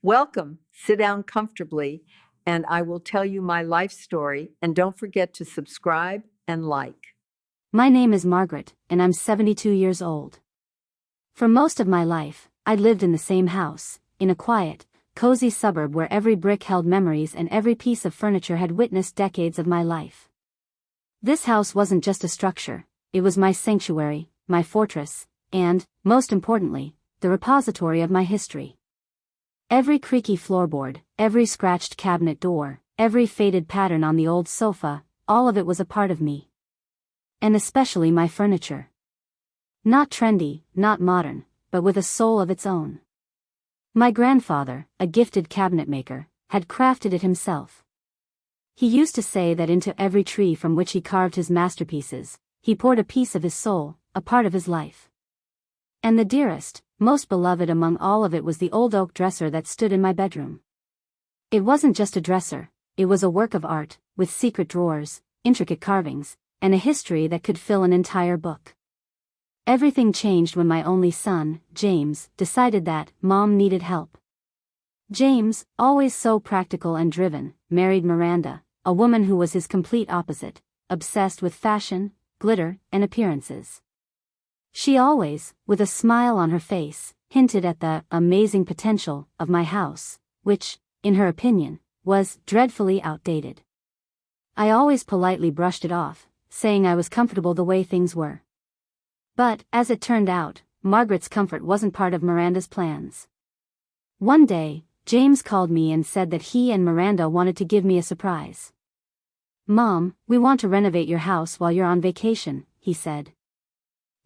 Welcome. Sit down comfortably, and I will tell you my life story. And don't forget to subscribe and like. My name is Margaret, and I'm 72 years old. For most of my life, I'd lived in the same house, in a quiet, cozy suburb where every brick held memories and every piece of furniture had witnessed decades of my life. This house wasn't just a structure, it was my sanctuary, my fortress, and, most importantly, the repository of my history. Every creaky floorboard, every scratched cabinet door, every faded pattern on the old sofa, all of it was a part of me. And especially my furniture. Not trendy, not modern, but with a soul of its own. My grandfather, a gifted cabinet maker, had crafted it himself. He used to say that into every tree from which he carved his masterpieces, he poured a piece of his soul, a part of his life. And the dearest, most beloved among all of it was the old oak dresser that stood in my bedroom. It wasn't just a dresser, it was a work of art, with secret drawers, intricate carvings, and a history that could fill an entire book. Everything changed when my only son, James, decided that Mom needed help. James, always so practical and driven, married Miranda, a woman who was his complete opposite, obsessed with fashion, glitter, and appearances. She always, with a smile on her face, hinted at the amazing potential of my house, which, in her opinion, was dreadfully outdated. I always politely brushed it off, saying I was comfortable the way things were. But, as it turned out, Margaret's comfort wasn't part of Miranda's plans. One day, James called me and said that he and Miranda wanted to give me a surprise. "Mom, we want to renovate your house while you're on vacation," he said.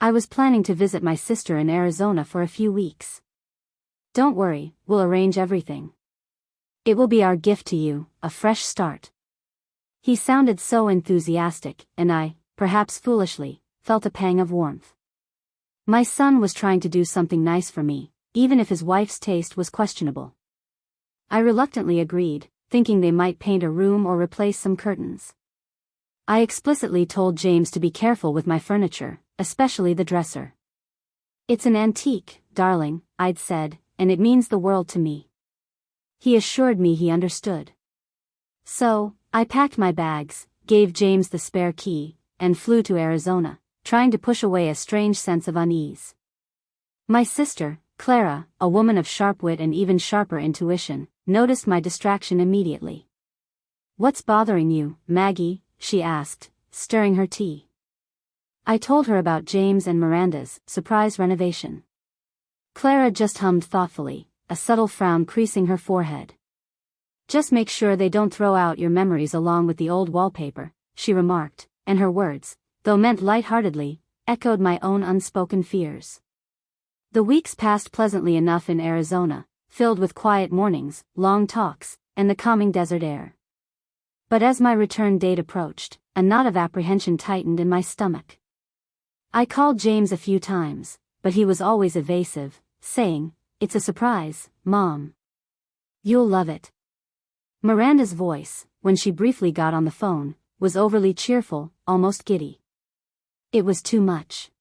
I was planning to visit my sister in Arizona for a few weeks. "Don't worry, we'll arrange everything. It will be our gift to you, a fresh start." He sounded so enthusiastic, and I, perhaps foolishly, felt a pang of warmth. My son was trying to do something nice for me, even if his wife's taste was questionable. I reluctantly agreed, thinking they might paint a room or replace some curtains. I explicitly told James to be careful with my furniture, especially the dresser. "It's an antique, darling," I'd said, "and it means the world to me." He assured me he understood. So, I packed my bags, gave James the spare key, and flew to Arizona, trying to push away a strange sense of unease. My sister, Clara, a woman of sharp wit and even sharper intuition, noticed my distraction immediately. "What's bothering you, Maggie?" she asked, stirring her tea. I told her about James and Miranda's surprise renovation. Clara just hummed thoughtfully, a subtle frown creasing her forehead. "Just make sure they don't throw out your memories along with the old wallpaper," she remarked, and her words, though meant light-heartedly, echoed my own unspoken fears. The weeks passed pleasantly enough in Arizona, filled with quiet mornings, long talks, and the calming desert air. But as my return date approached, a knot of apprehension tightened in my stomach. I called James a few times, but he was always evasive, saying, "It's a surprise, Mom. You'll love it." Miranda's voice, when she briefly got on the phone, was overly cheerful, almost giddy. It was too much.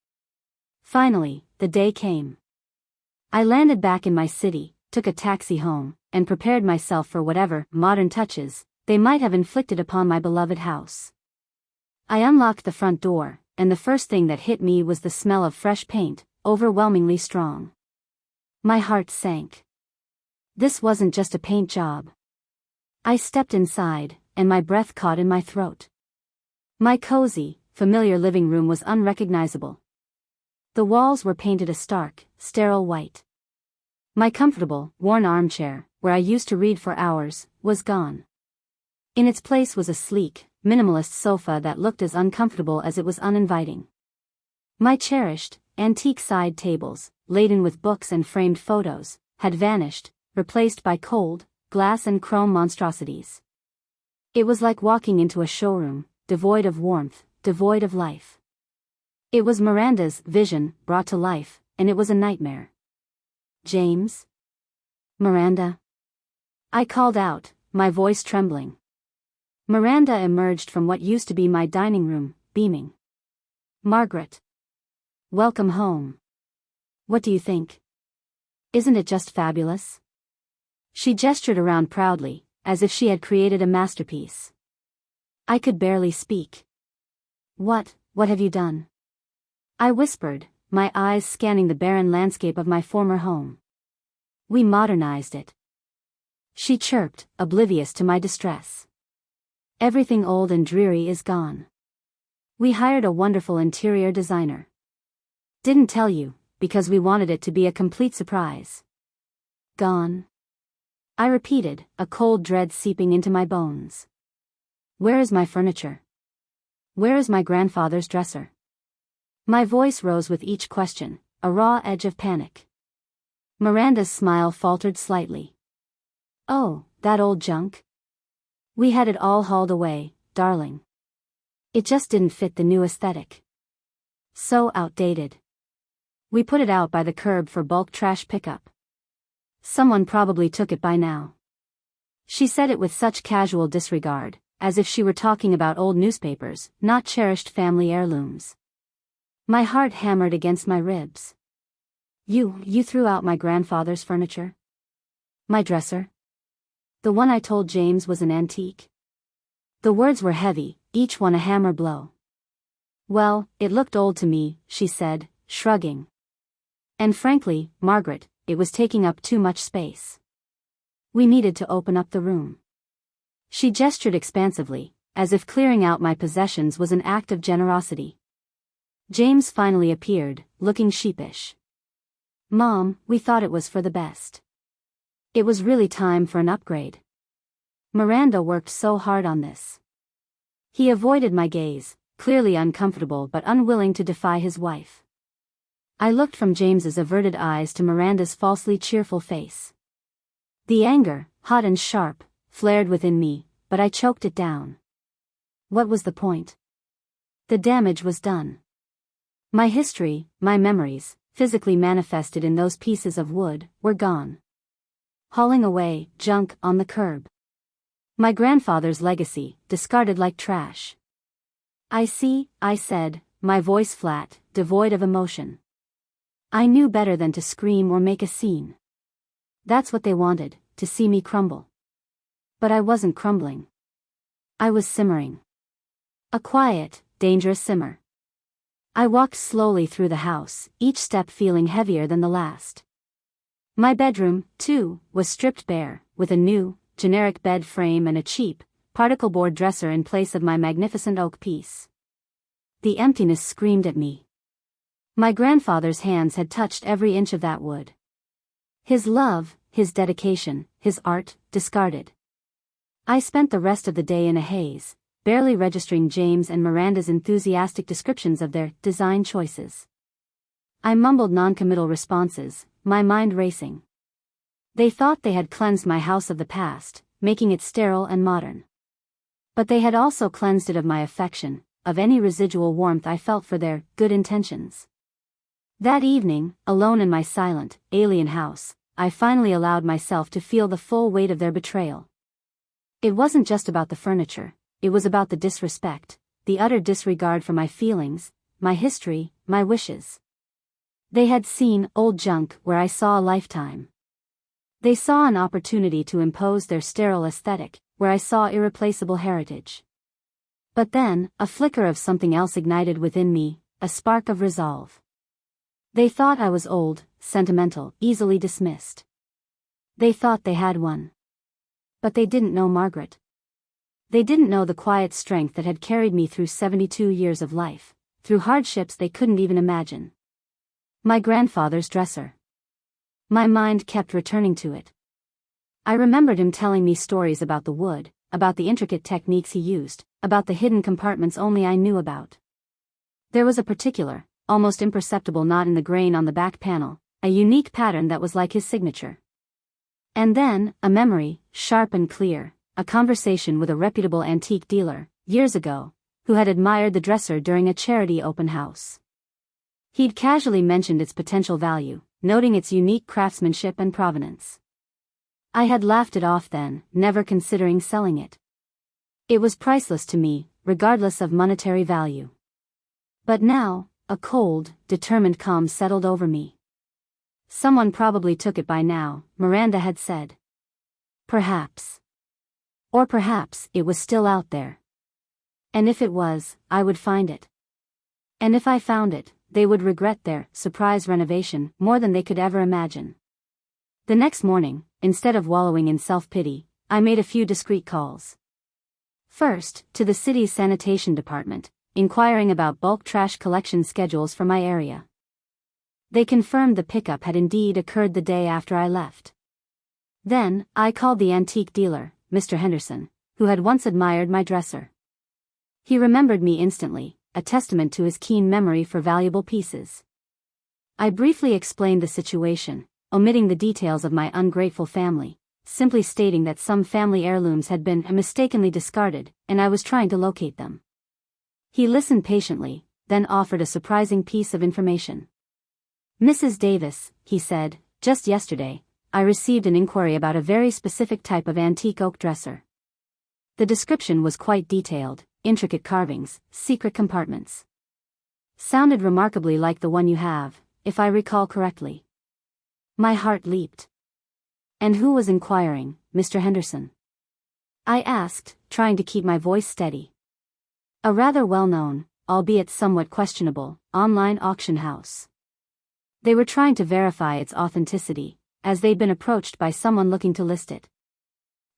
Finally, the day came. I landed back in my city, took a taxi home, and prepared myself for whatever modern touches they might have inflicted upon my beloved house. I unlocked the front door, and the first thing that hit me was the smell of fresh paint, overwhelmingly strong. My heart sank. This wasn't just a paint job. I stepped inside, and my breath caught in my throat. My cozy, familiar living room was unrecognizable. The walls were painted a stark, sterile white. My comfortable, worn armchair, where I used to read for hours, was gone. In its place was a sleek, minimalist sofa that looked as uncomfortable as it was uninviting. My cherished, antique side tables, laden with books and framed photos, had vanished, replaced by cold, glass and chrome monstrosities. It was like walking into a showroom, devoid of warmth, devoid of life. It was Miranda's vision brought to life, and it was a nightmare. "James? Miranda?" I called out, my voice trembling. Miranda emerged from what used to be my dining room, beaming. "Margaret. Welcome home. What do you think? Isn't it just fabulous?" She gestured around proudly, as if she had created a masterpiece. I could barely speak. What have you done? I whispered, my eyes scanning the barren landscape of my former home. We modernized it. She chirped, oblivious to my distress. Everything old and dreary is gone. We hired a wonderful interior designer. Didn't tell you, because we wanted it to be a complete surprise. Gone? I repeated, a cold dread seeping into my bones. Where is my furniture? Where is my grandfather's dresser? My voice rose with each question, a raw edge of panic. Miranda's smile faltered slightly. Oh, that old junk? We had it all hauled away, darling. It just didn't fit the new aesthetic. So outdated. We put it out by the curb for bulk trash pickup. Someone probably took it by now. She said it with such casual disregard, as if she were talking about old newspapers, not cherished family heirlooms. My heart hammered against my ribs. You threw out my grandfather's furniture? My dresser? The one I told James was an antique? The words were heavy, each one a hammer blow. Well, it looked old to me, she said, shrugging. And frankly, Margaret, it was taking up too much space. We needed to open up the room. She gestured expansively, as if clearing out my possessions was an act of generosity. James finally appeared, looking sheepish. Mom, we thought it was for the best. It was really time for an upgrade. Miranda worked so hard on this. He avoided my gaze, clearly uncomfortable but unwilling to defy his wife. I looked from James's averted eyes to Miranda's falsely cheerful face. The anger, hot and sharp, flared within me, but I choked it down. What was the point? The damage was done. My history, my memories, physically manifested in those pieces of wood, were gone. Hauling away, junk on the curb. My grandfather's legacy, discarded like trash. I see, I said, my voice flat, devoid of emotion. I knew better than to scream or make a scene. That's what they wanted, to see me crumble. But I wasn't crumbling. I was simmering. A quiet, dangerous simmer. I walked slowly through the house, each step feeling heavier than the last. My bedroom, too, was stripped bare, with a new, generic bed frame and a cheap, particle-board dresser in place of my magnificent oak piece. The emptiness screamed at me. My grandfather's hands had touched every inch of that wood. His love, his dedication, his art, discarded. I spent the rest of the day in a haze, barely registering James and Miranda's enthusiastic descriptions of their design choices. I mumbled noncommittal responses, my mind racing. They thought they had cleansed my house of the past, making it sterile and modern. But they had also cleansed it of my affection, of any residual warmth I felt for their good intentions. That evening, alone in my silent, alien house, I finally allowed myself to feel the full weight of their betrayal. It wasn't just about the furniture, it was about the disrespect, the utter disregard for my feelings, my history, my wishes. They had seen old junk where I saw a lifetime. They saw an opportunity to impose their sterile aesthetic, where I saw irreplaceable heritage. But then, a flicker of something else ignited within me, a spark of resolve. They thought I was old, sentimental, easily dismissed. They thought they had won. But they didn't know Margaret. They didn't know the quiet strength that had carried me through 72 years of life, through hardships they couldn't even imagine. My grandfather's dresser. My mind kept returning to it. I remembered him telling me stories about the wood, about the intricate techniques he used, about the hidden compartments only I knew about. There was a particular, almost imperceptible knot in the grain on the back panel, a unique pattern that was like his signature. And then, a memory, sharp and clear, a conversation with a reputable antique dealer, years ago, who had admired the dresser during a charity open house. He'd casually mentioned its potential value, noting its unique craftsmanship and provenance. I had laughed it off then, never considering selling it. It was priceless to me, regardless of monetary value. But now, a cold, determined calm settled over me. Someone probably took it by now, Miranda had said. Perhaps. Or perhaps it was still out there. And if it was, I would find it. And if I found it, they would regret their surprise renovation more than they could ever imagine. The next morning, instead of wallowing in self-pity, I made a few discreet calls. First, to the city's sanitation department, inquiring about bulk trash collection schedules for my area. They confirmed the pickup had indeed occurred the day after I left. Then, I called the antique dealer, Mr. Henderson, who had once admired my dresser. He remembered me instantly, a testament to his keen memory for valuable pieces. I briefly explained the situation, omitting the details of my ungrateful family, simply stating that some family heirlooms had been mistakenly discarded, and I was trying to locate them. He listened patiently, then offered a surprising piece of information. "Mrs. Davis," he said, "just yesterday, I received an inquiry about a very specific type of antique oak dresser. The description was quite detailed, intricate carvings, secret compartments. Sounded remarkably like the one you have, if I recall correctly." My heart leaped. "And who was inquiring, Mr. Henderson?" I asked, trying to keep my voice steady. "A rather well-known, albeit somewhat questionable, online auction house. They were trying to verify its authenticity, as they'd been approached by someone looking to list it.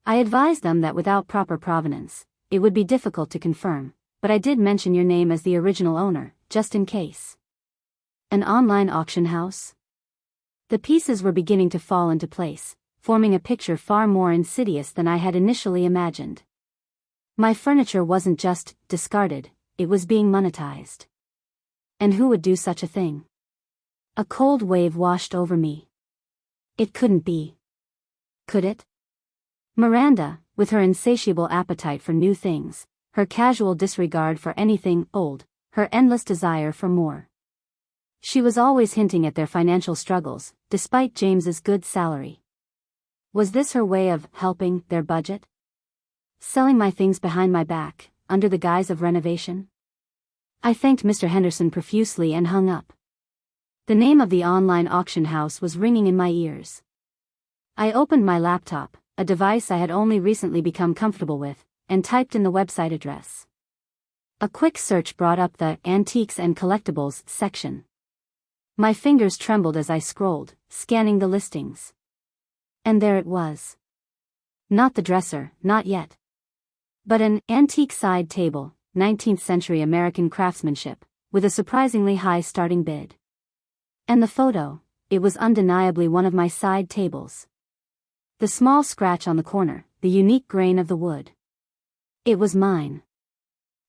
I advised them that without proper provenance, it would be difficult to confirm, but I did mention your name as the original owner, just in case." An online auction house? The pieces were beginning to fall into place, forming a picture far more insidious than I had initially imagined. My furniture wasn't just discarded, it was being monetized. And who would do such a thing? A cold wave washed over me. It couldn't be. Could it? Miranda, with her insatiable appetite for new things, her casual disregard for anything old, her endless desire for more. She was always hinting at their financial struggles, despite James's good salary. Was this her way of helping their budget? Selling my things behind my back, under the guise of renovation? I thanked Mr. Henderson profusely and hung up. The name of the online auction house was ringing in my ears. I opened my laptop, a device I had only recently become comfortable with, and typed in the website address. A quick search brought up the Antiques and Collectibles section. My fingers trembled as I scrolled, scanning the listings. And there it was. Not the dresser, not yet. But an antique side table, 19th century American craftsmanship, with a surprisingly high starting bid. And the photo, it was undeniably one of my side tables. The small scratch on the corner, the unique grain of the wood. It was mine.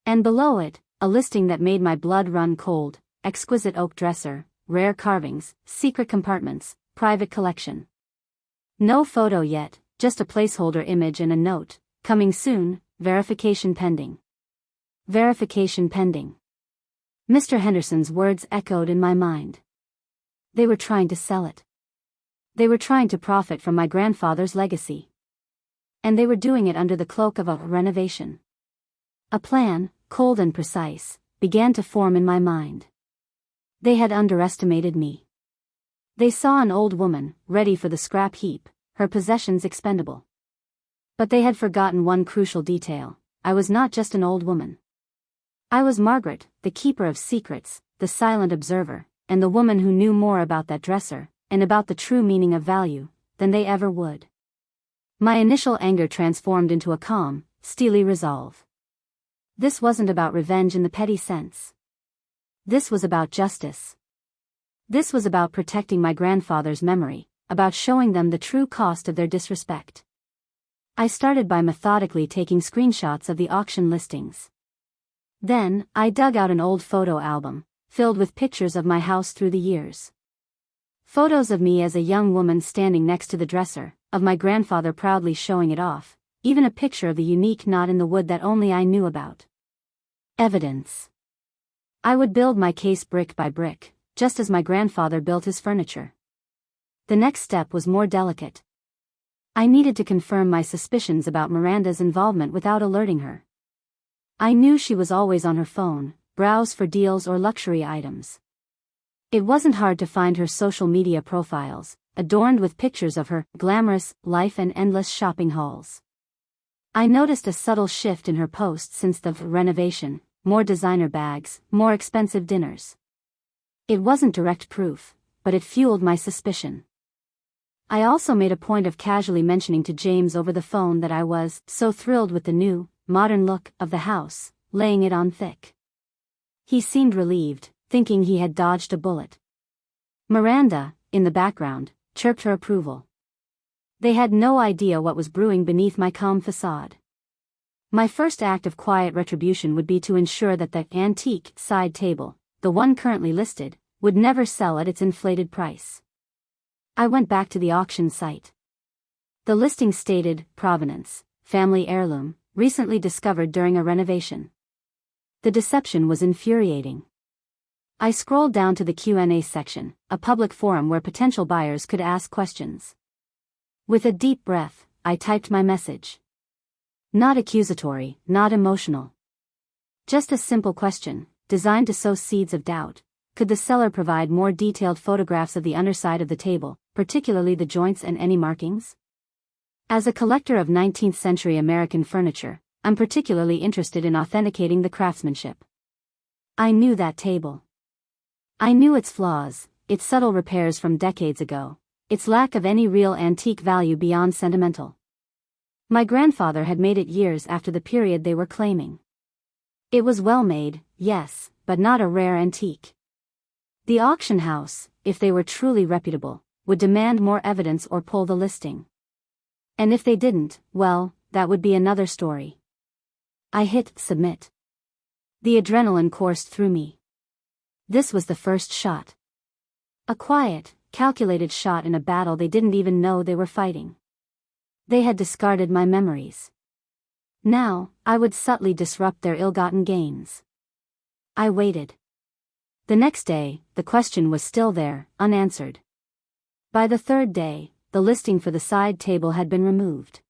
And below it, a listing that made my blood run cold: exquisite oak dresser, rare carvings, secret compartments, private collection. No photo yet, just a placeholder image and a note: coming soon, verification pending. Verification pending. Mr. Henderson's words echoed in my mind. They were trying to sell it. They were trying to profit from my grandfather's legacy. And they were doing it under the cloak of a renovation. A plan, cold and precise, began to form in my mind. They had underestimated me. They saw an old woman, ready for the scrap heap, her possessions expendable. But they had forgotten one crucial detail: I was not just an old woman. I was Margaret, the keeper of secrets, the silent observer, and the woman who knew more about that dresser, and about the true meaning of value, than they ever would. My initial anger transformed into a calm, steely resolve. This wasn't about revenge in the petty sense. This was about justice. This was about protecting my grandfather's memory, about showing them the true cost of their disrespect. I started by methodically taking screenshots of the auction listings. Then, I dug out an old photo album, filled with pictures of my house through the years. Photos of me as a young woman standing next to the dresser, of my grandfather proudly showing it off, even a picture of the unique knot in the wood that only I knew about. Evidence. I would build my case brick by brick, just as my grandfather built his furniture. The next step was more delicate. I needed to confirm my suspicions about Miranda's involvement without alerting her. I knew she was always on her phone, browse for deals or luxury items. It wasn't hard to find her social media profiles, adorned with pictures of her glamorous life and endless shopping hauls. I noticed a subtle shift in her posts since the renovation: more designer bags, more expensive dinners. It wasn't direct proof, but it fueled my suspicion. I also made a point of casually mentioning to James over the phone that I was so thrilled with the new, modern look of the house, laying it on thick. He seemed relieved, thinking he had dodged a bullet. Miranda, in the background, chirped her approval. They had no idea what was brewing beneath my calm facade. My first act of quiet retribution would be to ensure that the antique side table, the one currently listed, would never sell at its inflated price. I went back to the auction site. The listing stated, provenance, family heirloom, recently discovered during a renovation. The deception was infuriating. I scrolled down to the Q&A section, a public forum where potential buyers could ask questions. With a deep breath, I typed my message. Not accusatory, not emotional. Just a simple question, designed to sow seeds of doubt. Could the seller provide more detailed photographs of the underside of the table, particularly the joints and any markings? As a collector of 19th century American furniture, I'm particularly interested in authenticating the craftsmanship. I knew that table. I knew its flaws, its subtle repairs from decades ago, its lack of any real antique value beyond sentimental. My grandfather had made it years after the period they were claiming. It was well made, yes, but not a rare antique. The auction house, if they were truly reputable, would demand more evidence or pull the listing. And if they didn't, well, that would be another story. I hit submit. The adrenaline coursed through me. This was the first shot. A quiet, calculated shot in a battle they didn't even know they were fighting. They had discarded my memories. Now, I would subtly disrupt their ill-gotten gains. I waited. The next day, the question was still there, unanswered. By the third day, the listing for the side table had been removed.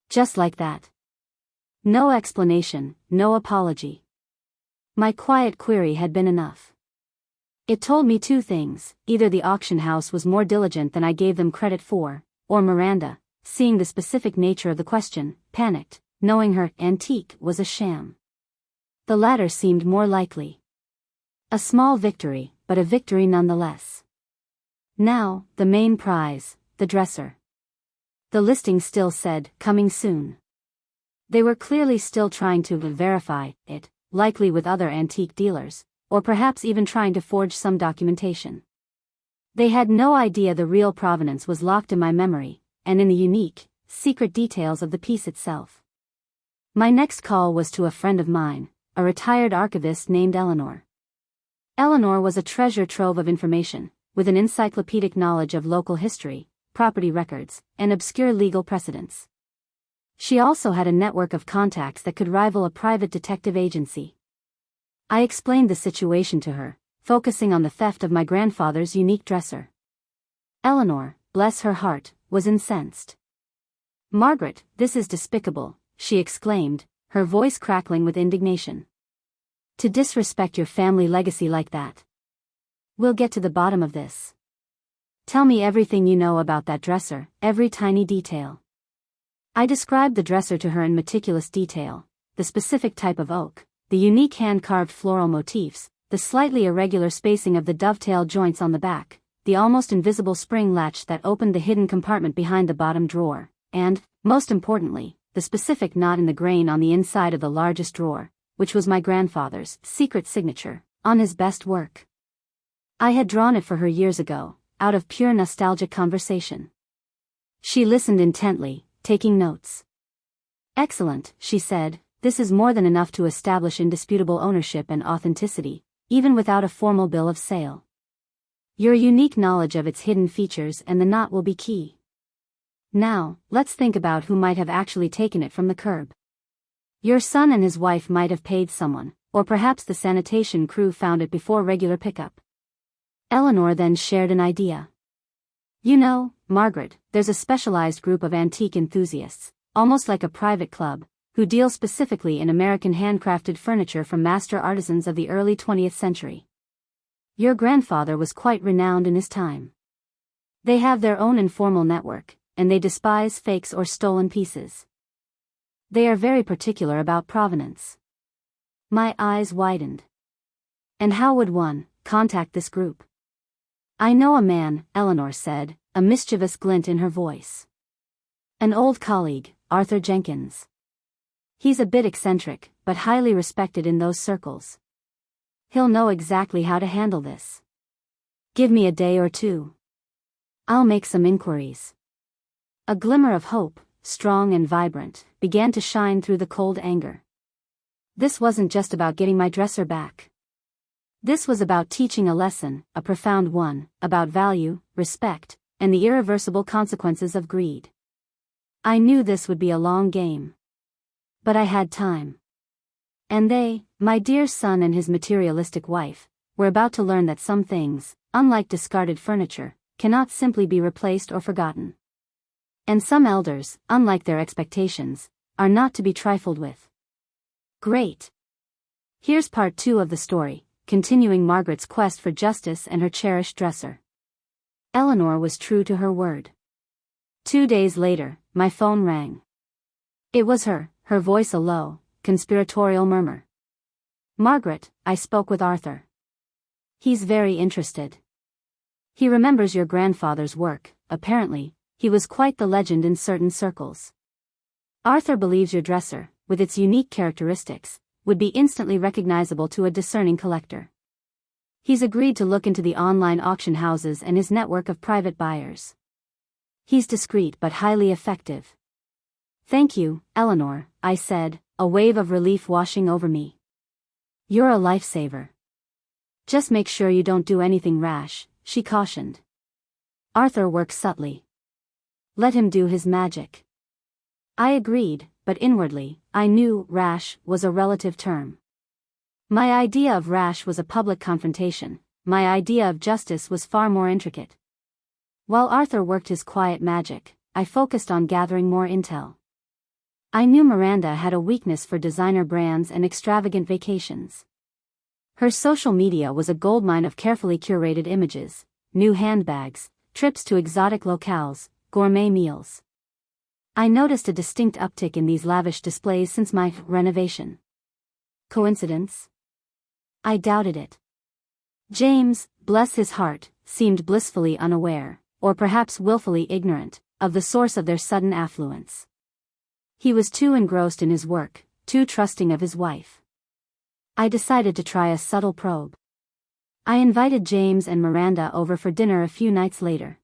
Just like that. No explanation, no apology. My quiet query had been enough. It told me two things: either the auction house was more diligent than I gave them credit for, or Miranda, seeing the specific nature of the question, panicked, knowing her antique was a sham. The latter seemed more likely. A small victory, but a victory nonetheless. Now, the main prize, the dresser. The listing still said, coming soon. They were clearly still trying to verify it, likely with other antique dealers, or perhaps even trying to forge some documentation. They had no idea the real provenance was locked in my memory, and in the unique, secret details of the piece itself. My next call was to a friend of mine, a retired archivist named Eleanor. Eleanor was a treasure trove of information, with an encyclopedic knowledge of local history, property records, and obscure legal precedents. She also had a network of contacts that could rival a private detective agency. I explained the situation to her, focusing on the theft of my grandfather's unique dresser. Eleanor, bless her heart, was incensed. "Margaret, this is despicable," she exclaimed, her voice crackling with indignation. "To disrespect your family legacy like that. We'll get to the bottom of this. Tell me everything you know about that dresser, every tiny detail." I described the dresser to her in meticulous detail, the specific type of oak, the unique hand-carved floral motifs, the slightly irregular spacing of the dovetail joints on the back, the almost invisible spring latch that opened the hidden compartment behind the bottom drawer, and, most importantly, the specific knot in the grain on the inside of the largest drawer, which was my grandfather's secret signature on his best work. I had drawn it for her years ago, out of pure nostalgic conversation. She listened intently, taking notes. "Excellent," she said, "this is more than enough to establish indisputable ownership and authenticity, even without a formal bill of sale. Your unique knowledge of its hidden features and the knot will be key. Now, let's think about who might have actually taken it from the curb. Your son and his wife might have paid someone, or perhaps the sanitation crew found it before regular pickup." Eleanor then shared an idea. "You know, Margaret, there's a specialized group of antique enthusiasts, almost like a private club, who deal specifically in American handcrafted furniture from master artisans of the early 20th century. Your grandfather was quite renowned in his time. They have their own informal network, and they despise fakes or stolen pieces. They are very particular about provenance. My eyes widened. And how would one contact this group? I know a man, Eleanor said, a mischievous glint in her voice. An old colleague, Arthur Jenkins. He's a bit eccentric, but highly respected in those circles. He'll know exactly how to handle this. Give me a day or two. I'll make some inquiries. A glimmer of hope, strong and vibrant, began to shine through the cold anger. This wasn't just about getting my dresser back. This was about teaching a lesson, a profound one, about value, respect, and the irreversible consequences of greed. I knew this would be a long game. But I had time. And they, my dear son and his materialistic wife, were about to learn that some things, unlike discarded furniture, cannot simply be replaced or forgotten. And some elders, unlike their expectations, are not to be trifled with. Great. Here's part 2 of the story, continuing Margaret's quest for justice and her cherished dresser. Eleanor was true to her word. 2 days later, my phone rang. It was her voice a low, conspiratorial murmur. Margaret, I spoke with Arthur. He's very interested. He remembers your grandfather's work, apparently. He was quite the legend in certain circles. Arthur believes your dresser, with its unique characteristics, would be instantly recognizable to a discerning collector. He's agreed to look into the online auction houses and his network of private buyers. He's discreet but highly effective. Thank you, Eleanor, I said, a wave of relief washing over me. You're a lifesaver. Just make sure you don't do anything rash, she cautioned. Arthur works subtly. Let him do his magic. I agreed, but inwardly, I knew rash was a relative term. My idea of rash was a public confrontation, my idea of justice was far more intricate. While Arthur worked his quiet magic, I focused on gathering more intel. I knew Miranda had a weakness for designer brands and extravagant vacations. Her social media was a goldmine of carefully curated images, new handbags, trips to exotic locales, gourmet meals. I noticed a distinct uptick in these lavish displays since my renovation. Coincidence? I doubted it. James, bless his heart, seemed blissfully unaware, or perhaps willfully ignorant, of the source of their sudden affluence. He was too engrossed in his work, too trusting of his wife. I decided to try a subtle probe. I invited James and Miranda over for dinner a few nights later.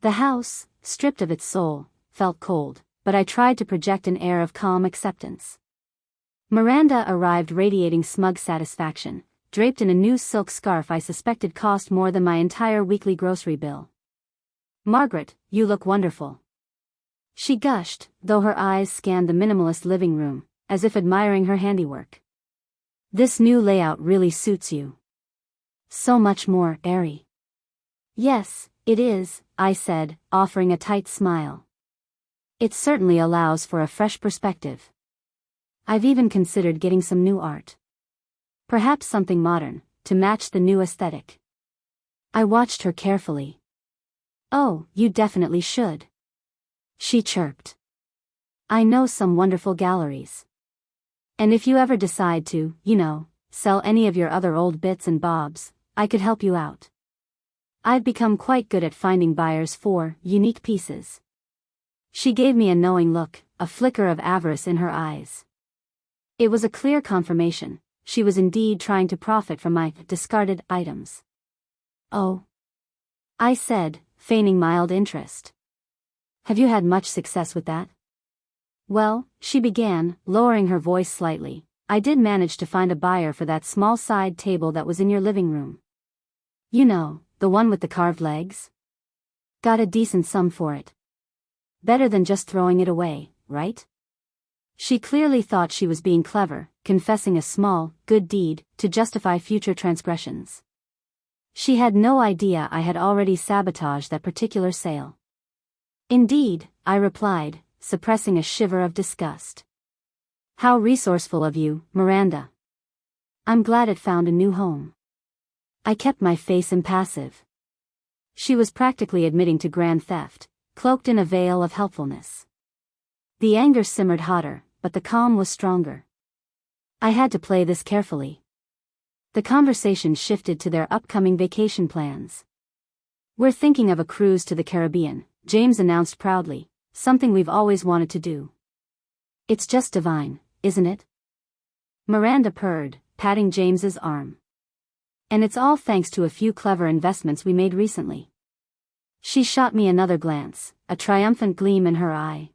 The house, stripped of its soul, felt cold, but I tried to project an air of calm acceptance. Miranda arrived radiating smug satisfaction, draped in a new silk scarf I suspected cost more than my entire weekly grocery bill. Margaret, you look wonderful. She gushed, though her eyes scanned the minimalist living room, as if admiring her handiwork. This new layout really suits you. So much more airy. Yes, it is, I said, offering a tight smile. It certainly allows for a fresh perspective. I've even considered getting some new art. Perhaps something modern, to match the new aesthetic. I watched her carefully. Oh, you definitely should. She chirped. I know some wonderful galleries. And if you ever decide to, sell any of your other old bits and bobs, I could help you out. I've become quite good at finding buyers for unique pieces. She gave me a knowing look, a flicker of avarice in her eyes. It was a clear confirmation, she was indeed trying to profit from my discarded items. Oh, I said, feigning mild interest. Have you had much success with that? Well, she began, lowering her voice slightly, I did manage to find a buyer for that small side table that was in your living room. You know, the one with the carved legs? Got a decent sum for it. Better than just throwing it away, right? She clearly thought she was being clever, confessing a small, good deed, to justify future transgressions. She had no idea I had already sabotaged that particular sale. Indeed, I replied, suppressing a shiver of disgust. How resourceful of you, Miranda. I'm glad it found a new home. I kept my face impassive. She was practically admitting to grand theft, cloaked in a veil of helpfulness. The anger simmered hotter, but the calm was stronger. I had to play this carefully. The conversation shifted to their upcoming vacation plans. "We're thinking of a cruise to the Caribbean," James announced proudly, "something we've always wanted to do." "It's just divine, isn't it?" Miranda purred, patting James's arm. "And it's all thanks to a few clever investments we made recently." She shot me another glance, a triumphant gleam in her eye.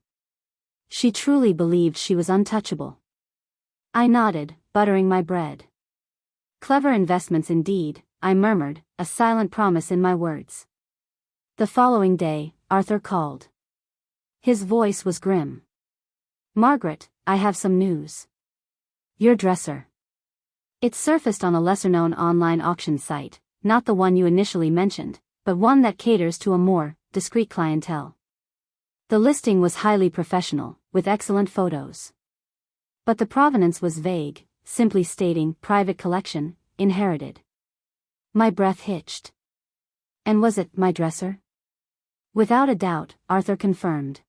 She truly believed she was untouchable. I nodded, buttering my bread. "Clever investments indeed," I murmured, a silent promise in my words. The following day, Arthur called. His voice was grim. "Margaret, I have some news. Your dresser." It surfaced on a lesser-known online auction site, not the one you initially mentioned, but one that caters to a more discreet clientele. The listing was highly professional, with excellent photos. But the provenance was vague, simply stating private collection, inherited. My breath hitched. And was it my dresser? Without a doubt, Arthur confirmed.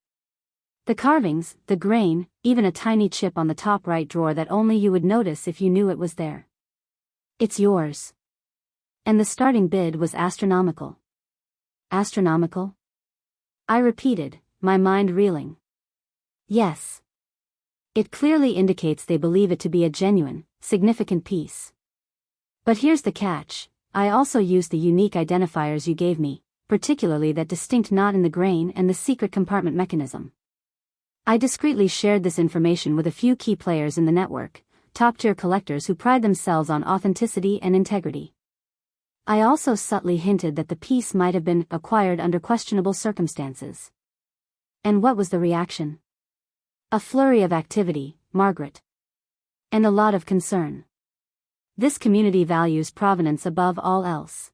The carvings, the grain, even a tiny chip on the top right drawer that only you would notice if you knew it was there. "It's yours." And the starting bid was astronomical. Astronomical? I repeated, my mind reeling. Yes. It clearly indicates they believe it to be a genuine, significant piece. But here's the catch: I also used the unique identifiers you gave me, particularly that distinct knot in the grain and the secret compartment mechanism. I discreetly shared this information with a few key players in the network, top-tier collectors who pride themselves on authenticity and integrity. I also subtly hinted that the piece might have been acquired under questionable circumstances. And what was the reaction? A flurry of activity, Margaret. And a lot of concern. This community values provenance above all else.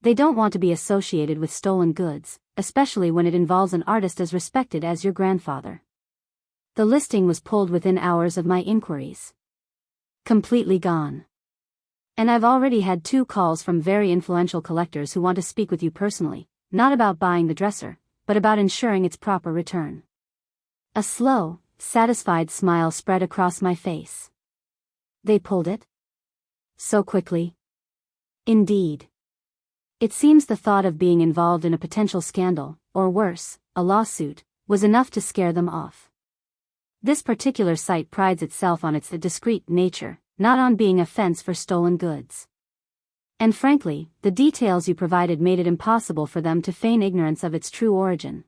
They don't want to be associated with stolen goods, especially when it involves an artist as respected as your grandfather. The listing was pulled within hours of my inquiries. Completely gone. And I've already had 2 calls from very influential collectors who want to speak with you personally, not about buying the dresser, but about ensuring its proper return. A slow, satisfied smile spread across my face. They pulled it? So quickly? Indeed. It seems the thought of being involved in a potential scandal, or worse, a lawsuit, was enough to scare them off. This particular site prides itself on its discreet nature, not on being a fence for stolen goods. And frankly, the details you provided made it impossible for them to feign ignorance of its true origin.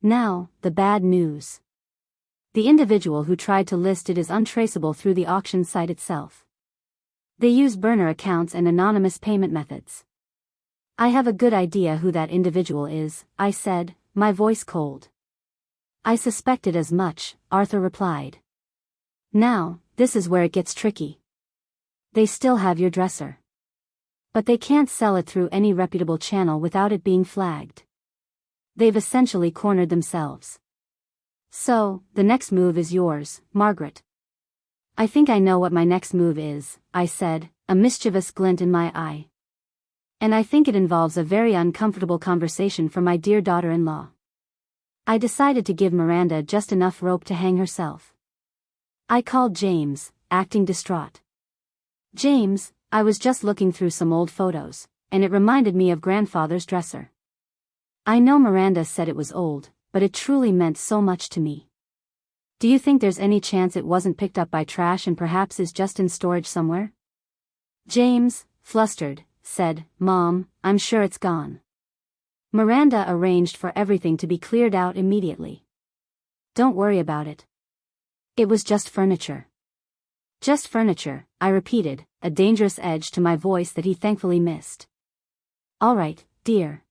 Now, the bad news. The individual who tried to list it is untraceable through the auction site itself. They use burner accounts and anonymous payment methods. I have a good idea who that individual is, I said, my voice cold. I suspected as much, Arthur replied. Now, this is where it gets tricky. They still have your dresser. But they can't sell it through any reputable channel without it being flagged. They've essentially cornered themselves. So, the next move is yours, Margaret. I think I know what my next move is, I said, a mischievous glint in my eye. And I think it involves a very uncomfortable conversation for my dear daughter-in-law. I decided to give Miranda just enough rope to hang herself. I called James, acting distraught. "James, I was just looking through some old photos, and it reminded me of grandfather's dresser. I know Miranda said it was old, but it truly meant so much to me. Do you think there's any chance it wasn't picked up by trash and perhaps is just in storage somewhere?" James, flustered, said, "Mom, I'm sure it's gone. Miranda arranged for everything to be cleared out immediately. Don't worry about it. It was just furniture." "Just furniture," I repeated, a dangerous edge to my voice that he thankfully missed. "All right, dear.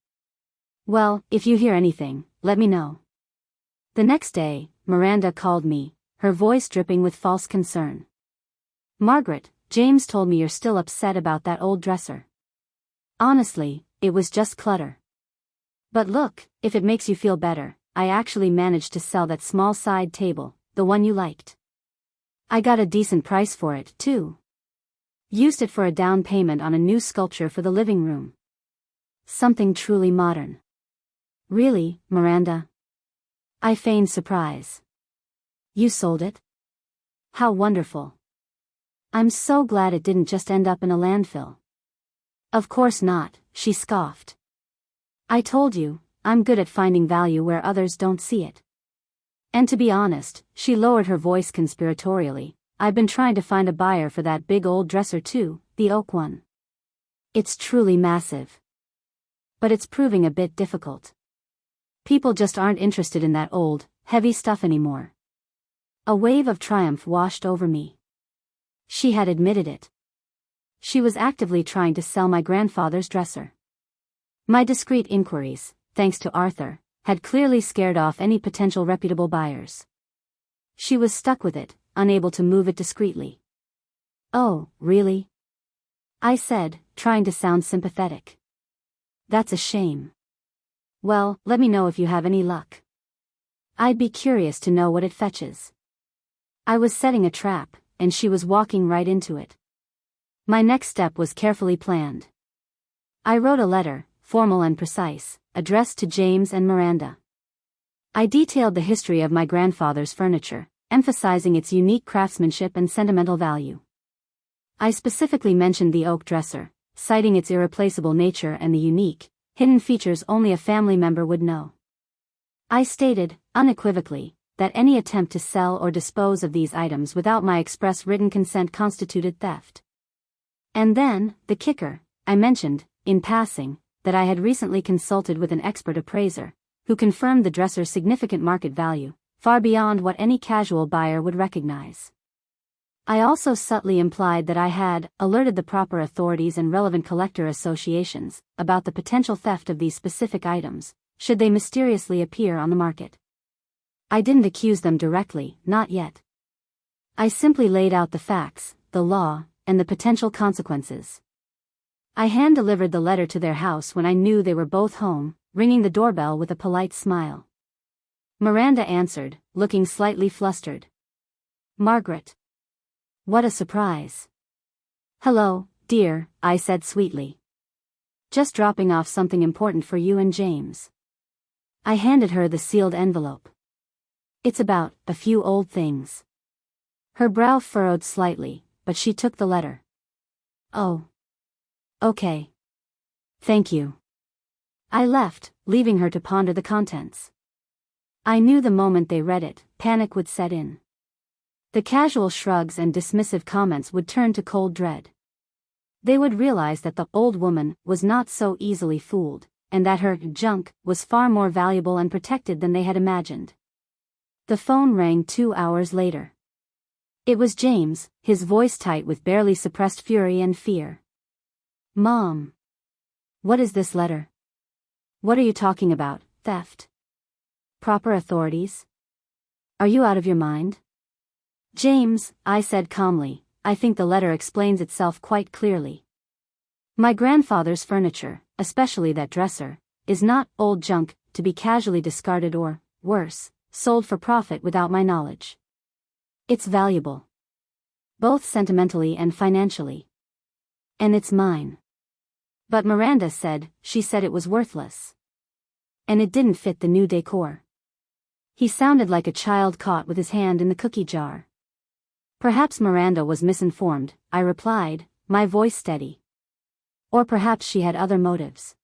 Well, if you hear anything, let me know." The next day, Miranda called me, her voice dripping with false concern. "Margaret, James told me you're still upset about that old dresser." "Honestly, it was just clutter. But look, if it makes you feel better, I actually managed to sell that small side table, the one you liked. I got a decent price for it, too. Used it for a down payment on a new sculpture for the living room." something truly modern. Really, Miranda? I feigned surprise. You sold it? How wonderful. I'm so glad it didn't just end up in a landfill. Of course not, she scoffed. I told you, I'm good at finding value where others don't see it. And to be honest, she lowered her voice conspiratorially, I've been trying to find a buyer for that big old dresser too, the oak one. It's truly massive. But it's proving a bit difficult. People just aren't interested in that old, heavy stuff anymore. A wave of triumph washed over me. She had admitted it. She was actively trying to sell my grandfather's dresser. My discreet inquiries, thanks to Arthur, had clearly scared off any potential reputable buyers. She was stuck with it, unable to move it discreetly. Oh, really? I said, trying to sound sympathetic. That's a shame. Well, let me know if you have any luck. I'd be curious to know what it fetches. I was setting a trap, and she was walking right into it. My next step was carefully planned. I wrote a letter, formal and precise, addressed to James and Miranda. I detailed the history of my grandfather's furniture, emphasizing its unique craftsmanship and sentimental value. I specifically mentioned the oak dresser, citing its irreplaceable nature and the unique, hidden features only a family member would know. I stated, unequivocally, that any attempt to sell or dispose of these items without my express written consent constituted theft. And then, the kicker, I mentioned, in passing, that I had recently consulted with an expert appraiser, who confirmed the dresser's significant market value, far beyond what any casual buyer would recognize. I also subtly implied that I had alerted the proper authorities and relevant collector associations about the potential theft of these specific items, should they mysteriously appear on the market. I didn't accuse them directly, not yet. I simply laid out the facts, the law, and the potential consequences. I hand-delivered the letter to their house when I knew they were both home, ringing the doorbell with a polite smile. Miranda answered, looking slightly flustered. Margaret. What a surprise. Hello, dear, I said sweetly. Just dropping off something important for you and James. I handed her the sealed envelope. It's about a few old things. Her brow furrowed slightly, but she took the letter. Oh. Okay. Thank you. I left, leaving her to ponder the contents. I knew the moment they read it, panic would set in. The casual shrugs and dismissive comments would turn to cold dread. They would realize that the old woman was not so easily fooled, and that her junk was far more valuable and protected than they had imagined. The phone rang 2 hours later. It was James, his voice tight with barely suppressed fury and fear. Mom. What is this letter? What are you talking about, theft? Proper authorities? Are you out of your mind? James, I said calmly, I think the letter explains itself quite clearly. My grandfather's furniture, especially that dresser, is not old junk to be casually discarded or, worse, sold for profit without my knowledge. It's valuable. Both sentimentally and financially. And it's mine. But Miranda said, she said it was worthless. And it didn't fit the new decor. He sounded like a child caught with his hand in the cookie jar. Perhaps Miranda was misinformed, I replied, my voice steady. Or perhaps she had other motives.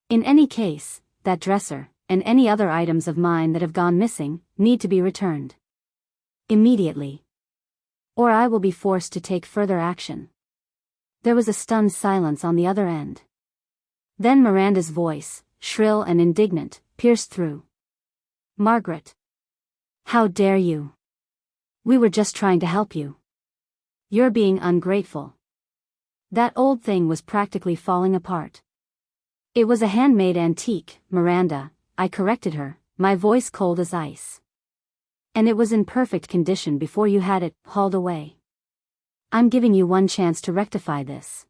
In any case, that dresser, and any other items of mine that have gone missing, need to be returned. Immediately. Or I will be forced to take further action. There was a stunned silence on the other end. Then Miranda's voice, shrill and indignant, pierced through. Margaret. How dare you? We were just trying to help you. You're being ungrateful. That old thing was practically falling apart. It was a handmade antique, Miranda, I corrected her, my voice cold as ice. And it was in perfect condition before you had it hauled away. I'm giving you one chance to rectify this.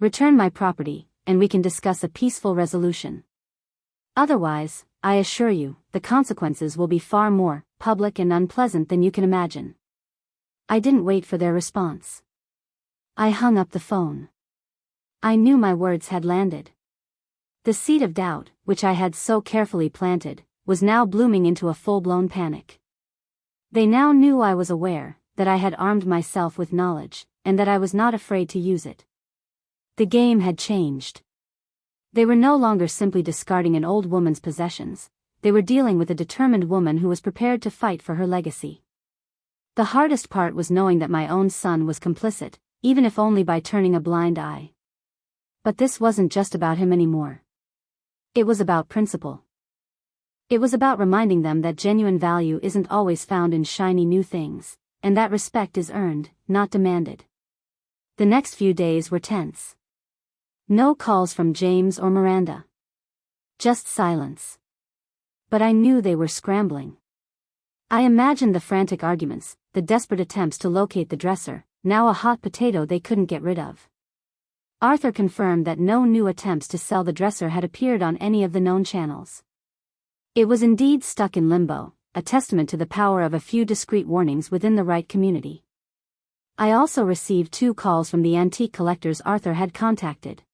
Return my property, and we can discuss a peaceful resolution. Otherwise, I assure you, the consequences will be far more public and unpleasant than you can imagine. I didn't wait for their response. I hung up the phone. I knew my words had landed. The seed of doubt, which I had so carefully planted, was now blooming into a full-blown panic. They now knew I was aware, that I had armed myself with knowledge, and that I was not afraid to use it. The game had changed. They were no longer simply discarding an old woman's possessions, they were dealing with a determined woman who was prepared to fight for her legacy. The hardest part was knowing that my own son was complicit, even if only by turning a blind eye. But this wasn't just about him anymore. It was about principle. It was about reminding them that genuine value isn't always found in shiny new things, and that respect is earned, not demanded. The next few days were tense. No calls from James or Miranda. Just silence. But I knew they were scrambling. I imagined the frantic arguments, the desperate attempts to locate the dresser, now a hot potato they couldn't get rid of. Arthur confirmed that no new attempts to sell the dresser had appeared on any of the known channels. It was indeed stuck in limbo, a testament to the power of a few discreet warnings within the right community. I also received 2 calls from the antique collectors Arthur had contacted.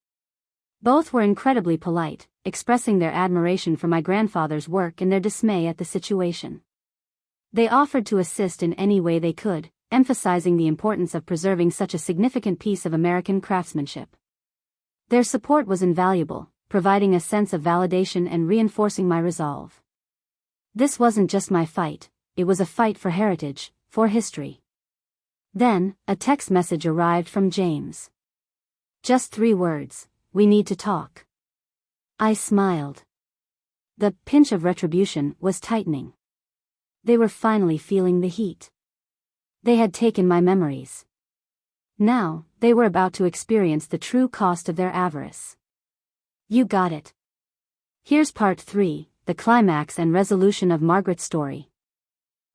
Both were incredibly polite, expressing their admiration for my grandfather's work and their dismay at the situation. They offered to assist in any way they could, emphasizing the importance of preserving such a significant piece of American craftsmanship. Their support was invaluable, providing a sense of validation and reinforcing my resolve. This wasn't just my fight, it was a fight for heritage, for history. Then, a text message arrived from James. Just 3 words, "We need to talk." I smiled. The pinch of retribution was tightening. They were finally feeling the heat. They had taken my memories. Now, they were about to experience the true cost of their avarice. You got it. Here's part 3, the climax and resolution of Margaret's story.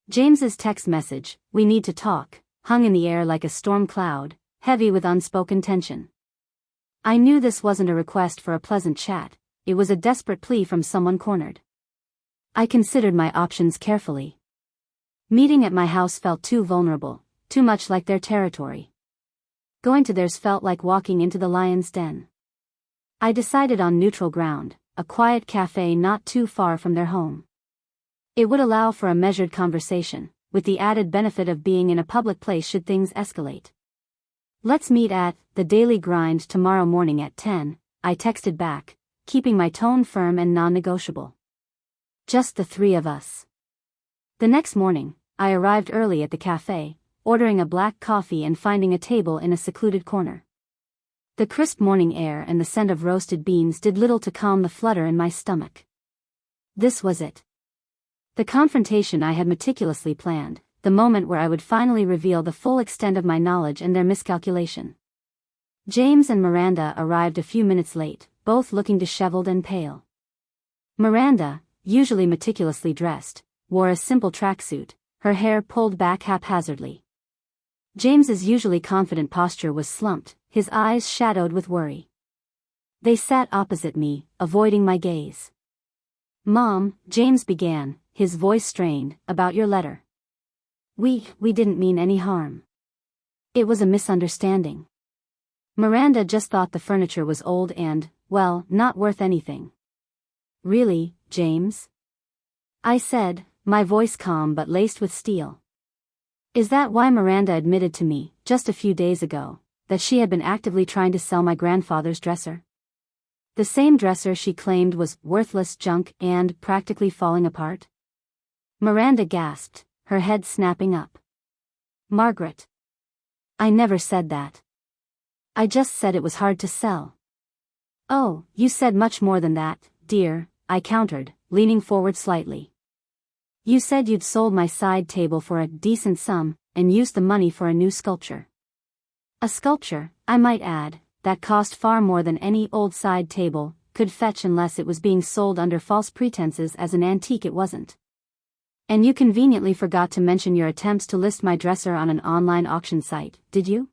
James's text message, "We need to talk," hung in the air like a storm cloud, heavy with unspoken tension. I knew this wasn't a request for a pleasant chat, it was a desperate plea from someone cornered. I considered my options carefully. Meeting at my house felt too vulnerable, too much like their territory. Going to theirs felt like walking into the lion's den. I decided on neutral ground, a quiet cafe not too far from their home. It would allow for a measured conversation, with the added benefit of being in a public place should things escalate. "Let's meet at the Daily Grind tomorrow morning at 10, I texted back, keeping my tone firm and non-negotiable. Just the 3 of us. The next morning, I arrived early at the cafe, ordering a black coffee and finding a table in a secluded corner. The crisp morning air and the scent of roasted beans did little to calm the flutter in my stomach. This was it. The confrontation I had meticulously planned, the moment where I would finally reveal the full extent of my knowledge and their miscalculation. James and Miranda arrived a few minutes late, both looking disheveled and pale. Miranda, usually meticulously dressed, wore a simple tracksuit, her hair pulled back haphazardly. James's usually confident posture was slumped, his eyes shadowed with worry. They sat opposite me, avoiding my gaze. "Mom," James began, his voice strained, "about your letter. We didn't mean any harm. It was a misunderstanding. Miranda just thought the furniture was old and, well, not worth anything." "Really, James?" I said, my voice calm but laced with steel. Is that why Miranda admitted to me, just a few days ago, that she had been actively trying to sell my grandfather's dresser? The same dresser she claimed was worthless junk and practically falling apart? Miranda gasped, her head snapping up. "Margaret. I never said that. I just said it was hard to sell." "Oh, you said much more than that, dear," I countered, leaning forward slightly. "You said you'd sold my side table for a decent sum, and used the money for a new sculpture. A sculpture, I might add, that cost far more than any old side table could fetch unless it was being sold under false pretenses as an antique it wasn't. And you conveniently forgot to mention your attempts to list my dresser on an online auction site, did you?"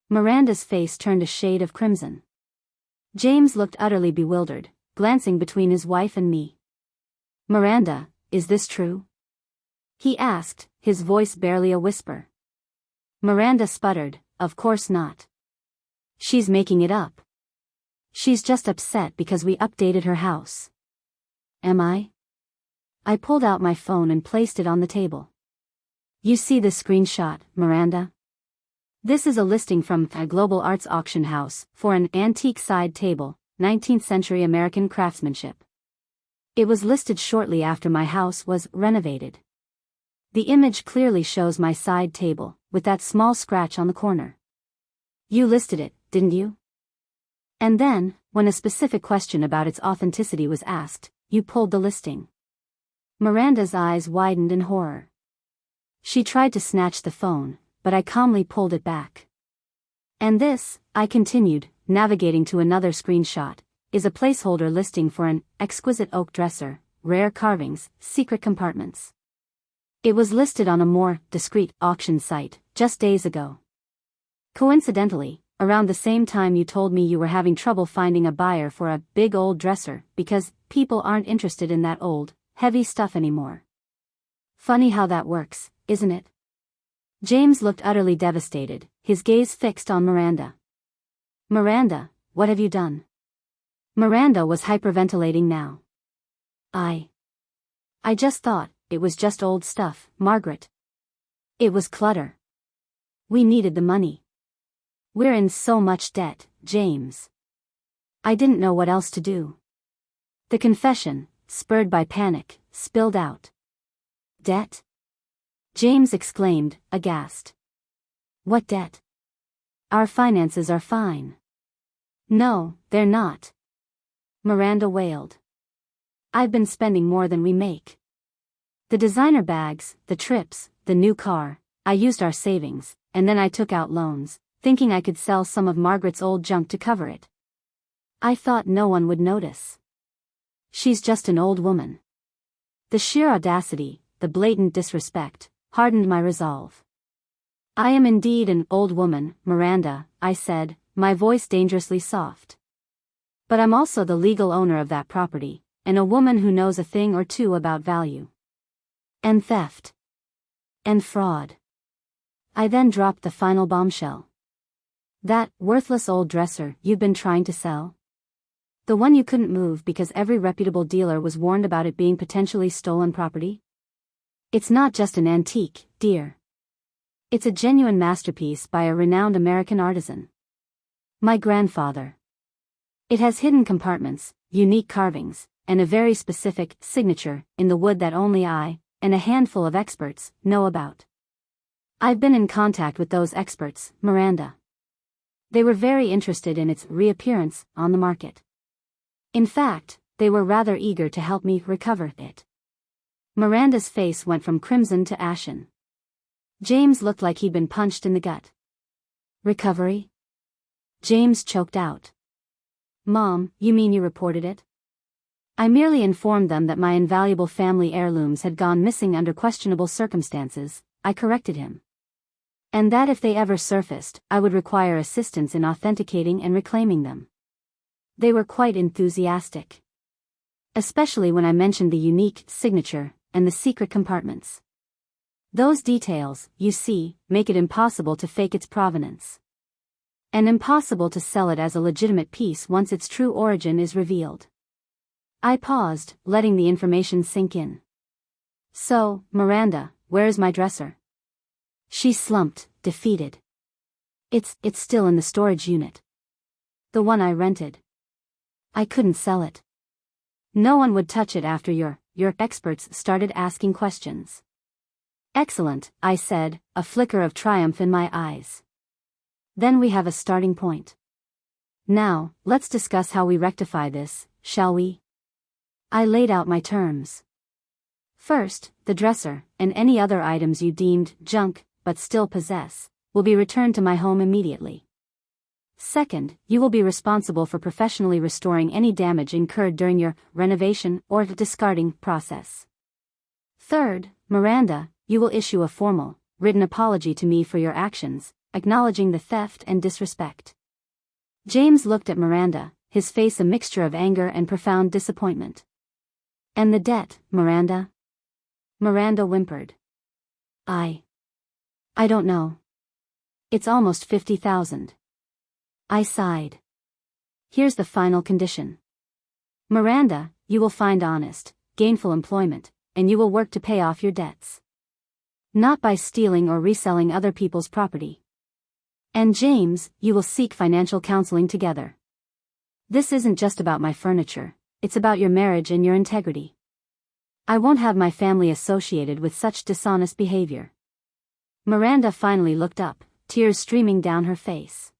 Miranda's face turned a shade of crimson. James looked utterly bewildered, glancing between his wife and me. "Miranda, is this true?" he asked, his voice barely a whisper. Miranda sputtered, "Of course not. She's making it up." She's just upset because we updated her house. Am I? I pulled out my phone and placed it on the table. You see this screenshot, Miranda? This is a listing from a global arts auction house for an antique side table, 19th century American craftsmanship. It was listed shortly after my house was renovated. The image clearly shows my side table, with that small scratch on the corner. You listed it, didn't you? And then, when a specific question about its authenticity was asked, you pulled the listing. Miranda's eyes widened in horror. She tried to snatch the phone, but I calmly pulled it back. And this, I continued, navigating to another screenshot, is a placeholder listing for an exquisite oak dresser, rare carvings, secret compartments. It was listed on a more discreet auction site just days ago. Coincidentally, around the same time you told me you were having trouble finding a buyer for a big old dresser because people aren't interested in that old, heavy stuff anymore. Funny how that works, isn't it? James looked utterly devastated, his gaze fixed on Miranda. Miranda, what have you done? Miranda was hyperventilating now. I just thought, it was just old stuff, Margaret. It was clutter. We needed the money. We're in so much debt, James. I didn't know what else to do. The confession, spurred by panic, spilled out. Debt? James exclaimed, aghast. What debt? Our finances are fine. No, they're not. Miranda wailed. I've been spending more than we make. The designer bags, the trips, the new car, I used our savings, and then I took out loans, thinking I could sell some of Margaret's old junk to cover it. I thought no one would notice. She's just an old woman. The sheer audacity, the blatant disrespect, hardened my resolve. I am indeed an old woman, Miranda, I said, my voice dangerously soft. But I'm also the legal owner of that property, and a woman who knows a thing or two about value. And theft. And fraud. I then dropped the final bombshell. That worthless old dresser you've been trying to sell? The one you couldn't move because every reputable dealer was warned about it being potentially stolen property? It's not just an antique, dear. It's a genuine masterpiece by a renowned American artisan. My grandfather. It has hidden compartments, unique carvings, and a very specific signature in the wood that only I, and a handful of experts, know about. I've been in contact with those experts, Miranda. They were very interested in its reappearance on the market. In fact, they were rather eager to help me recover it. Miranda's face went from crimson to ashen. James looked like he'd been punched in the gut. Recovery? James choked out. Mom, you mean you reported it? I merely informed them that my invaluable family heirlooms had gone missing under questionable circumstances, I corrected him. And that if they ever surfaced, I would require assistance in authenticating and reclaiming them. They were quite enthusiastic. Especially when I mentioned the unique signature and the secret compartments. Those details, you see, make it impossible to fake its provenance. And impossible to sell it as a legitimate piece once its true origin is revealed. I paused, letting the information sink in. So, Miranda, where is my dresser? She slumped, defeated. It's still in the storage unit. The one I rented. I couldn't sell it. No one would touch it after your experts started asking questions. Excellent, I said, a flicker of triumph in my eyes. Then we have a starting point. Now, let's discuss how we rectify this, shall we? I laid out my terms. First, the dresser, and any other items you deemed junk, but still possess, will be returned to my home immediately. Second, you will be responsible for professionally restoring any damage incurred during your renovation or discarding process. Third, Miranda, you will issue a formal, written apology to me for your actions, acknowledging the theft and disrespect. James looked at Miranda, his face a mixture of anger and profound disappointment. And the debt, Miranda? Miranda whimpered. I don't know. It's almost 50,000. I sighed. Here's the final condition. Miranda, you will find honest, gainful employment, and you will work to pay off your debts. Not by stealing or reselling other people's property. And James, you will seek financial counseling together. This isn't just about my furniture, it's about your marriage and your integrity. I won't have my family associated with such dishonest behavior. Miranda finally looked up, tears streaming down her face.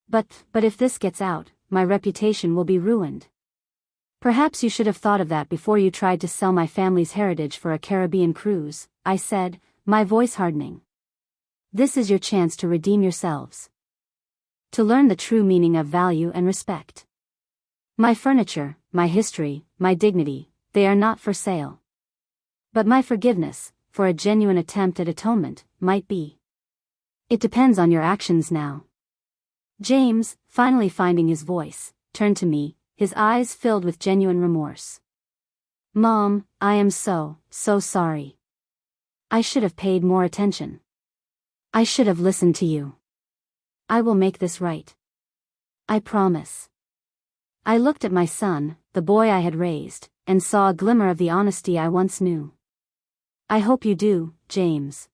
But if this gets out, my reputation will be ruined. Perhaps you should have thought of that before you tried to sell my family's heritage for a Caribbean cruise, I said, my voice hardening. This is your chance to redeem yourselves. To learn the true meaning of value and respect. My furniture, my history, my dignity, they are not for sale. But my forgiveness, for a genuine attempt at atonement, might be. It depends on your actions now. James, finally finding his voice, turned to me, his eyes filled with genuine remorse. Mom, I am so sorry. I should have paid more attention. I should have listened to you. I will make this right. I promise. I looked at my son, the boy I had raised, and saw a glimmer of the honesty I once knew. I hope you do, James.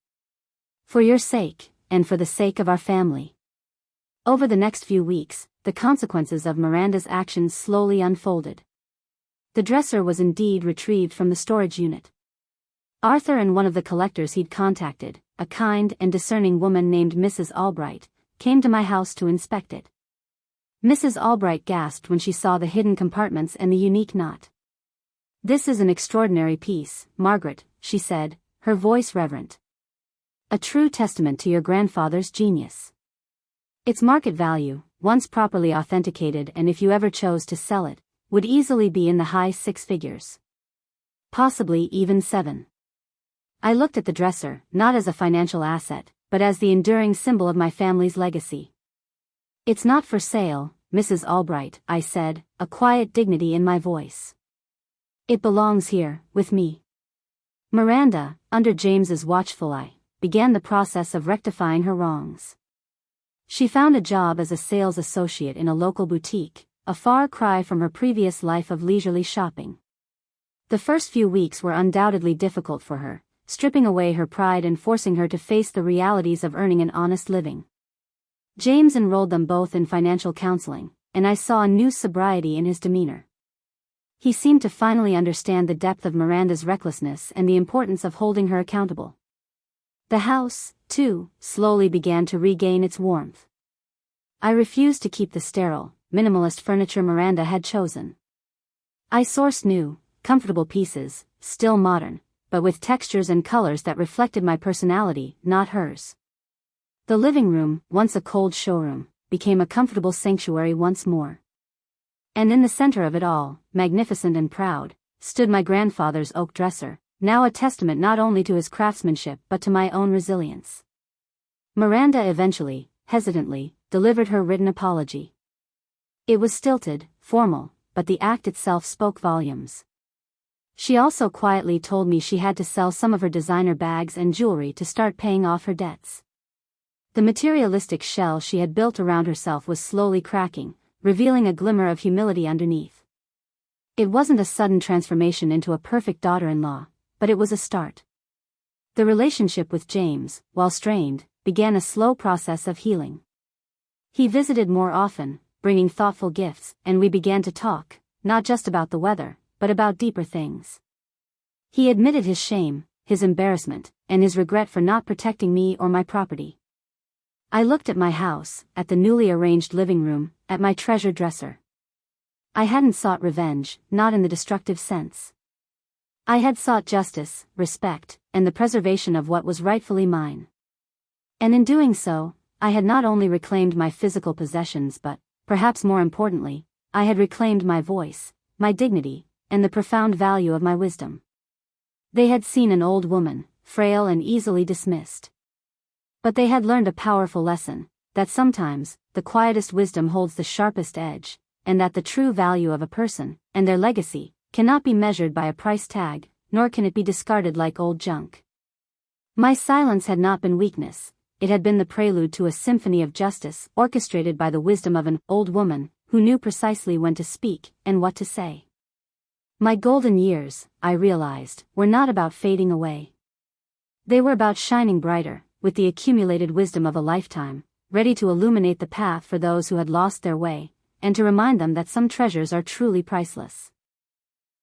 For your sake, and for the sake of our family. Over the next few weeks, the consequences of Miranda's actions slowly unfolded. The dresser was indeed retrieved from the storage unit. Arthur and one of the collectors he'd contacted, a kind and discerning woman named Mrs. Albright, came to my house to inspect it. Mrs. Albright gasped when she saw the hidden compartments and the unique knot. This is an extraordinary piece, Margaret, she said, her voice reverent. A true testament to your grandfather's genius. Its market value, once properly authenticated and if you ever chose to sell it, would easily be in the high six figures. Possibly even 7. I looked at the dresser, not as a financial asset, but as the enduring symbol of my family's legacy. It's not for sale, Mrs. Albright, I said, a quiet dignity in my voice. It belongs here, with me. Miranda, under James's watchful eye, began the process of rectifying her wrongs. She found a job as a sales associate in a local boutique, a far cry from her previous life of leisurely shopping. The first few weeks were undoubtedly difficult for her, stripping away her pride and forcing her to face the realities of earning an honest living. James enrolled them both in financial counseling, and I saw a new sobriety in his demeanor. He seemed to finally understand the depth of Miranda's recklessness and the importance of holding her accountable. The house, too, slowly began to regain its warmth. I refused to keep the sterile, minimalist furniture Miranda had chosen. I sourced new, comfortable pieces, still modern, but with textures and colors that reflected my personality, not hers. The living room, once a cold showroom, became a comfortable sanctuary once more. And in the center of it all, magnificent and proud, stood my grandfather's oak dresser, now a testament not only to his craftsmanship but to my own resilience. Miranda eventually, hesitantly, delivered her written apology. It was stilted, formal, but the act itself spoke volumes. She also quietly told me she had to sell some of her designer bags and jewelry to start paying off her debts. The materialistic shell she had built around herself was slowly cracking, revealing a glimmer of humility underneath. It wasn't a sudden transformation into a perfect daughter-in-law, but it was a start. The relationship with James, while strained, began a slow process of healing. He visited more often, bringing thoughtful gifts, and we began to talk, not just about the weather, but about deeper things. He admitted his shame, his embarrassment, and his regret for not protecting me or my property. I looked at my house, at the newly arranged living room, at my treasured dresser. I hadn't sought revenge, not in the destructive sense. I had sought justice, respect, and the preservation of what was rightfully mine. And in doing so, I had not only reclaimed my physical possessions but, perhaps more importantly, I had reclaimed my voice, my dignity, and the profound value of my wisdom. They had seen an old woman, frail and easily dismissed. But they had learned a powerful lesson, that sometimes, the quietest wisdom holds the sharpest edge, and that the true value of a person, and their legacy, cannot be measured by a price tag, nor can it be discarded like old junk. My silence had not been weakness, it had been the prelude to a symphony of justice orchestrated by the wisdom of an old woman, who knew precisely when to speak and what to say. My golden years, I realized, were not about fading away. They were about shining brighter, with the accumulated wisdom of a lifetime, ready to illuminate the path for those who had lost their way, and to remind them that some treasures are truly priceless.